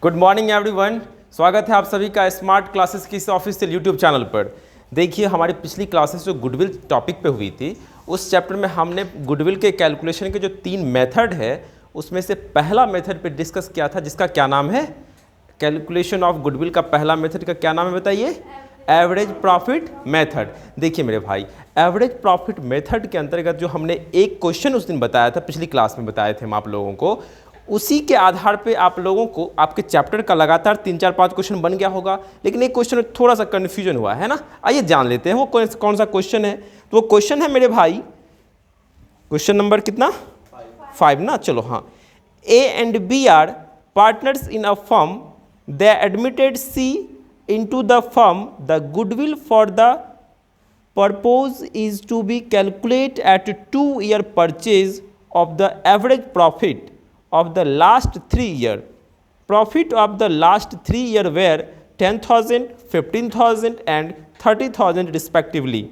Good morning everyone. स्वागत है आप सभी का स्मार्ट क्लासेस की इस ऑफिशियल यूट्यूब चैनल पर। देखिए, हमारी पिछली क्लासेस जो गुडविल टॉपिक पे हुई थी, उस चैप्टर में हमने गुडविल के कैलकुलेशन के जो 3 मेथड है उसमें से पहला मेथड पे डिस्कस किया था, जिसका क्या नाम है, कैलकुलेशन ऑफ गुडविल का पहला मेथड का क्या नाम है बताइए, एवरेज प्रॉफिट मेथड। देखिए मेरे भाई, एवरेज प्रॉफिट मेथड के अंतर्गत जो हमने एक क्वेश्चन उस दिन बताया था, पिछली क्लास में बताए थे हम आप लोगों को, उसी के आधार पे आप लोगों को आपके चैप्टर का लगातार 3, 4, 5 क्वेश्चन बन गया होगा। लेकिन एक क्वेश्चन में थोड़ा सा कन्फ्यूजन हुआ है ना, आइए जान लेते हैं वो कौन सा क्वेश्चन है। तो वो क्वेश्चन है मेरे भाई, क्वेश्चन नंबर कितना 5 ना। चलो हाँ, A and B are partners in a firm, they admitted C into the firm, the goodwill for the purpose is to be calculated at 2-year purchase of the average profit of the last 3 year. Profit of the last 3 year were 10,000, 15,000 and 30,000 respectively.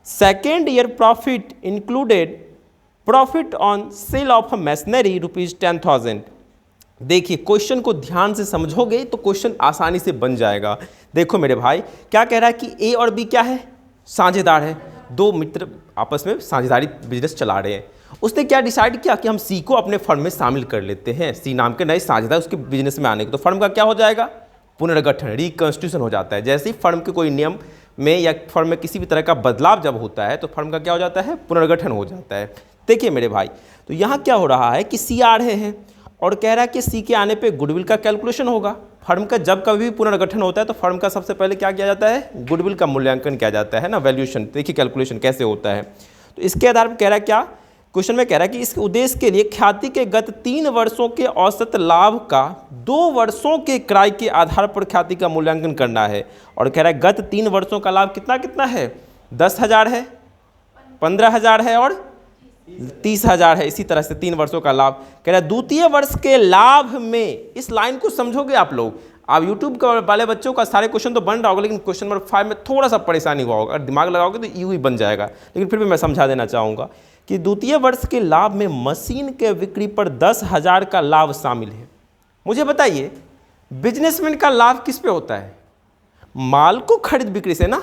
Second year profit included profit on sale of machinery rupees 10,000. देखिए, question को ध्यान से समझोगे तो question आसानी से बन जाएगा। देखो मेरे भाई, क्या कह रहा है कि ए और बी क्या है, साझेदार है, दो मित्र आपस में साझेदारी बिजनेस चला रहे हैं। उसने क्या डिसाइड किया कि हम सी को अपने फर्म में शामिल कर लेते हैं, सी नाम के नए साझेदार उसके बिजनेस में आने को। तो फर्म का क्या हो जाएगा, पुनर्गठन, रिकॉन्स्टिट्यूशन हो जाता है। जैसे ही फर्म के कोई नियम में या फर्म में किसी भी तरह का बदलाव जब होता है तो फर्म का क्या हो जाता है, पुनर्गठन हो जाता है। देखिए मेरे भाई, तो यहाँ क्या हो रहा है कि सी आ रहे हैं और कह रहा है कि सी के आने पे गुडविल का कैलकुलेशन होगा। फर्म का जब कभी भी पुनर्गठन होता है तो फर्म का सबसे पहले क्या किया जाता है, गुडविल का मूल्यांकन किया जाता है ना, वैल्यूएशन। देखिए कैलकुलेशन कैसे होता है। तो इसके आधार पर कह रहा है क्या, क्वेश्चन में कह रहा है कि इस उद्देश्य के लिए ख्याति के गत 3 वर्षों के औसत लाभ का 2 वर्षों के क्रय के आधार पर ख्याति का मूल्यांकन करना है। और कह रहा है गत 3 वर्षों का लाभ कितना कितना है, 10,000 है, 15,000 है और 30,000 है। इसी तरह से 3 वर्षों का लाभ। कह रहा है द्वितीय वर्ष के लाभ में, इस लाइन को समझोगे आप लोग, आप यूट्यूब वाले बच्चों का सारे क्वेश्चन तो बन रहा होगा, लेकिन क्वेश्चन नंबर 5 में थोड़ा सा परेशानी हुआ होगा। अगर दिमाग लगाओगे तो यूं ही बन जाएगा, लेकिन फिर भी मैं समझा देना चाहूँगा कि द्वितीय वर्ष के लाभ में मशीन के बिक्री पर 10,000 का लाभ शामिल है। मुझे बताइए, बिजनेसमैन का लाभ किस पे होता है, माल को खरीद बिक्री से ना।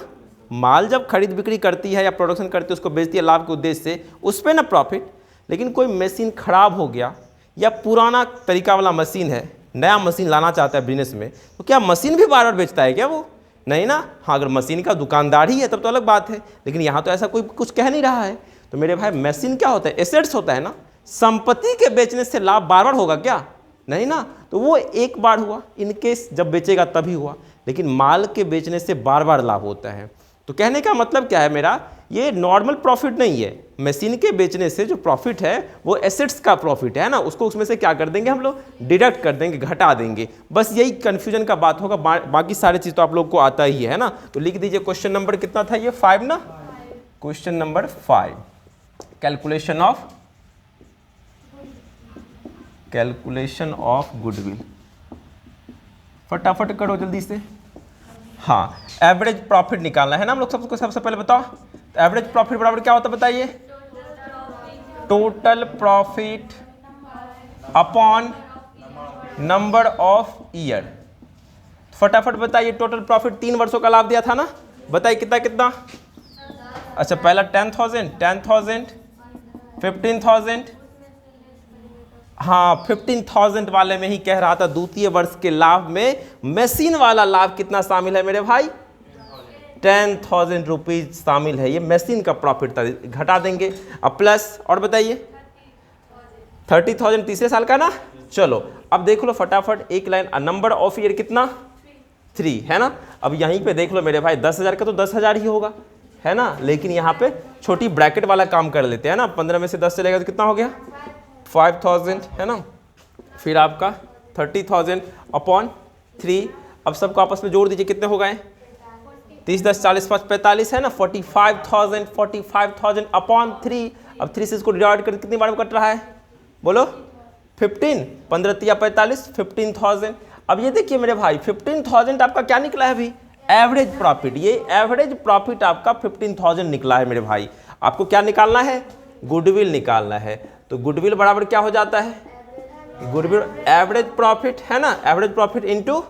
माल जब खरीद बिक्री करती है या प्रोडक्शन करती है, उसको बेचती है लाभ के उद्देश्य से, उस पर ना प्रॉफिट। लेकिन कोई मशीन खराब हो गया या पुराना तरीका वाला मशीन है, नया मशीन लाना चाहता है बिजनेस में, तो क्या मशीन भी बार बार बेचता है क्या वो, नहीं ना। हाँ, अगर मशीन का दुकानदार ही है तब तो अलग बात है, लेकिन यहाँ तो ऐसा कोई कुछ कह नहीं रहा है। तो मेरे भाई, मशीन क्या होता है, एसेट्स होता है ना। संपत्ति के बेचने से लाभ बार बार होगा क्या, नहीं ना। तो वो एक बार हुआ, इनकेस जब बेचेगा तभी हुआ, लेकिन माल के बेचने से बार बार लाभ होता है। तो कहने का मतलब क्या है मेरा, ये नॉर्मल प्रॉफिट नहीं है। मशीन के बेचने से जो प्रॉफिट है वो एसेट्स का प्रॉफिट है ना, उसको उसमें से क्या कर देंगे हम लोग, डिडक्ट कर देंगे, घटा देंगे। बस यही कन्फ्यूजन का बात होगा, बाकी सारी चीज़ तो आप लोग को आता ही है ना। तो लिख दीजिए क्वेश्चन नंबर कितना था, ये 5 ना, question number 5, calculation of goodwill. फटाफट करो जल्दी से। हाँ, एवरेज प्रॉफिट निकालना है ना हम लोग सबको। सबसे पहले बताओ, एवरेज प्रॉफिट बराबर क्या होता है बताइए, total profit upon number of year. फटाफट बताइए, टोटल प्रॉफिट 3 वर्षों का लाभ दिया था ना, बताइए कितना कितना। अच्छा, पहला 10,000, 15,000। हाँ, 15,000 वाले में ही कह रहा था, द्वितीय वर्ष के लाभ में मशीन वाला लाभ कितना शामिल है मेरे भाई, 10,000 रुपीज शामिल है। ये मशीन का प्रॉफिट था, घटा देंगे। अब प्लस, और बताइए 30,000 तीसरे साल का ना। चलो अब देख लो फटाफट एक लाइन, नंबर ऑफ ईयर कितना, 3 है ना। अब यहीं पे देख लो मेरे भाई, 10,000 का तो 10,000 ही होगा, है ना। लेकिन यहाँ पे छोटी ब्रैकेट वाला काम कर लेते हैं ना, 15 में से 10 चलेगा तो कितना हो गया, 5,000 है ना। फिर आपका 30,000 अपॉन 3। अब सबको आपस में जोड़ दीजिए, कितने हो गए, 30, 10, 40, 5, 45 है ना। 45,000 अपॉन 3। अब 3 से इसको डिवाइड कर कितनी बार में कट रहा है, बोलो 15, 15 3 45, 15,000। अब ये देखिए मेरे भाई, 15,000 आपका क्या निकला है अभी, एवरेज प्रॉफिट। ये एवरेज प्रॉफिट आपका 15,000 निकला है मेरे भाई। आपको क्या निकालना है, गुडविल निकालना है। तो गुडविल बराबर क्या हो जाता है, गुडविल एवरेज प्रॉफिट है ना, average profit into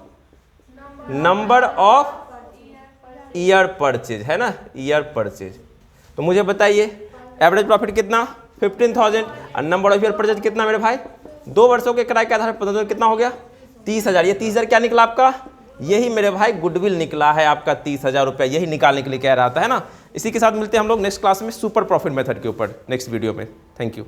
number of year purchase है ना, ईयर परचेज। तो मुझे बताइए एवरेज प्रॉफिट कितना 15,000 और नंबर ऑफ ईयर परचेज कितना मेरे भाई, 2 वर्षों के किराए के आधार पर 15,000 कितना हो गया 30,000। ये 30,000 क्या निकला आपका, यही मेरे भाई गुडविल निकला है आपका 30,000 रुपये, यही निकालने के लिए कह रहा था है ना। इसी के साथ मिलते हैं हम लोग नेक्स्ट क्लास में सुपर प्रॉफिट मेथड के ऊपर नेक्स्ट वीडियो में। Thank you.